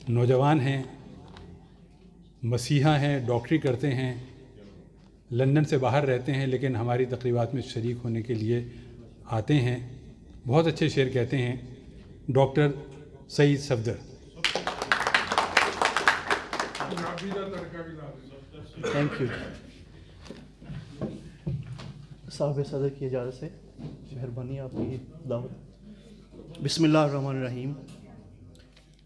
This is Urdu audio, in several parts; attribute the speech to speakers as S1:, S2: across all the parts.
S1: نوجوان ہیں، مسیحا ہیں، ڈاکٹری کرتے ہیں، لندن سے باہر رہتے ہیں، لیکن ہماری تقریبات میں شریک ہونے کے لیے آتے ہیں. بہت اچھے شعر کہتے ہیں. Doctor Saeed Safdar.
S2: Thank you. صاحب صدر کی اجازت سے مہربانی آپ کی دعوت. بسم اللہ الرحمن الرحیم.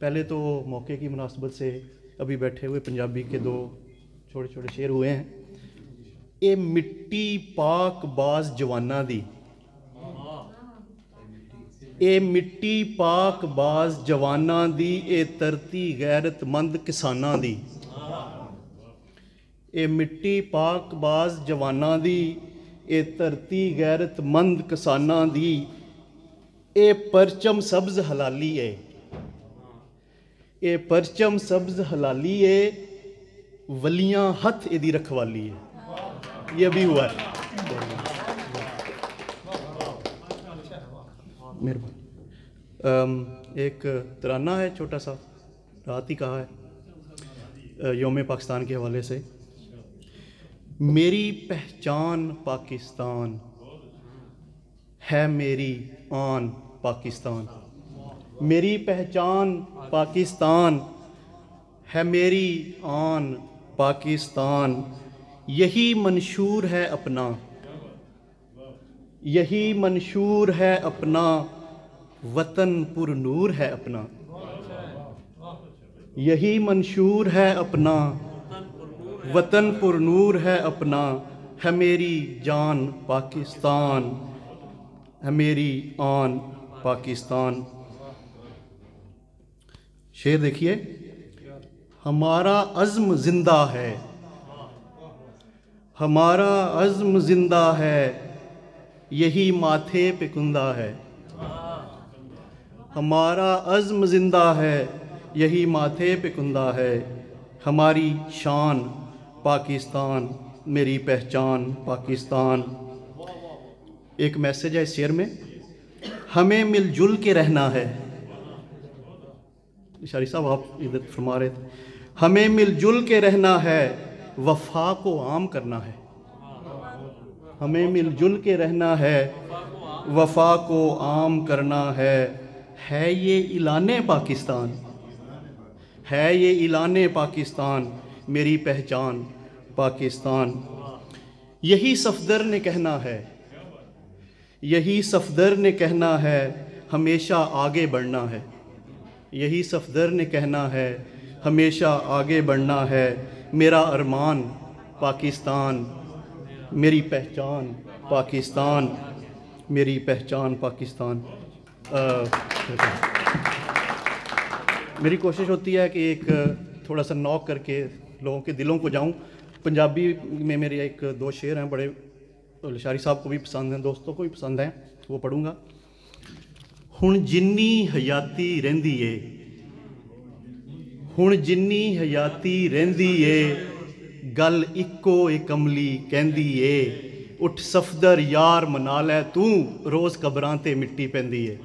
S2: پہلے تو موقع کی مناسبت سے ابھی بیٹھے ہوئے پنجابی کے 2 چھوٹے چھوٹے شعر ہوئے ہیں. اے مٹی پاک باز جواناں دی، اے مٹی پاک باز جواناں دی، اے ترتی غیرت مند کساناں دی. اے مٹی پاک باز جواناں دی، اے ترتی غیرت مند کساناں دی، اے پرچم سبز حلالی ہے، اے پرچم سبز حلالی ہے، ولیاں ہتھ ایدی رکھوالی ہے. یہ ابھی ہوا ہے. مہربانی. ایک ترانہ ہے چھوٹا سا، رات ہی کہا ہے یوم پاکستان کے حوالے سے. میری پہچان پاکستان ہے، میری آن پاکستان. میری پہچان پاکستان ہے، میری آن پاکستان. یہی منشور ہے اپنا، یہی منشور ہے اپنا، وطن پر نور ہے اپنا. یہی منشور ہے اپنا، وطن پر نور ہے اپنا. ہے میری جان پاکستان، ہے میری آن پاکستان. شعر دیکھیے. ہمارا عزم زندہ ہے، ہمارا عزم زندہ ہے، یہی ماتھے پہ کندہ ہے. ہمارا عزم زندہ ہے، یہی ماتھے پہ کندہ ہے. ہماری شان پاکستان، میری پہچان پاکستان. ایک میسج ہے اس شعر میں. ہمیں مل جل کے رہنا ہے. شاعری صاحب آپ ادھر فرما رہے تھے. ہمیں مل جل کے رہنا ہے، وفا کو عام کرنا ہے. ہمیں مل جل کے رہنا ہے، وفا کو عام کرنا ہے. ہے یہ اعلان پاکستان، ہے یہ اعلان پاکستان، میری پہچان پاکستان. یہی صفدر نے کہنا ہے، یہی صفدر نے کہنا ہے، ہمیشہ آگے بڑھنا ہے. یہی صفدر نے کہنا ہے، ہمیشہ آگے بڑھنا ہے. میرا ارمان پاکستان، میری پہچان پاکستان، میری پہچان پاکستان. میری کوشش ہوتی ہے کہ ایک تھوڑا سا نوک کر کے لوگوں کے دلوں کو جاؤں. پنجابی میں میرے ایک 2 شعر ہیں، بڑے شاعری صاحب کو بھی پسند ہیں، دوستوں کو بھی پسند ہیں، وہ پڑھوں گا. ہن جنی حیاتی رہندی ہے، ہن جنی حیاتی رہندی ہے، گل اکو اے کملی کہندی ہے. اٹھ صفدر یار منا لے تو، روز قبراں تے مٹی پیندی ہے.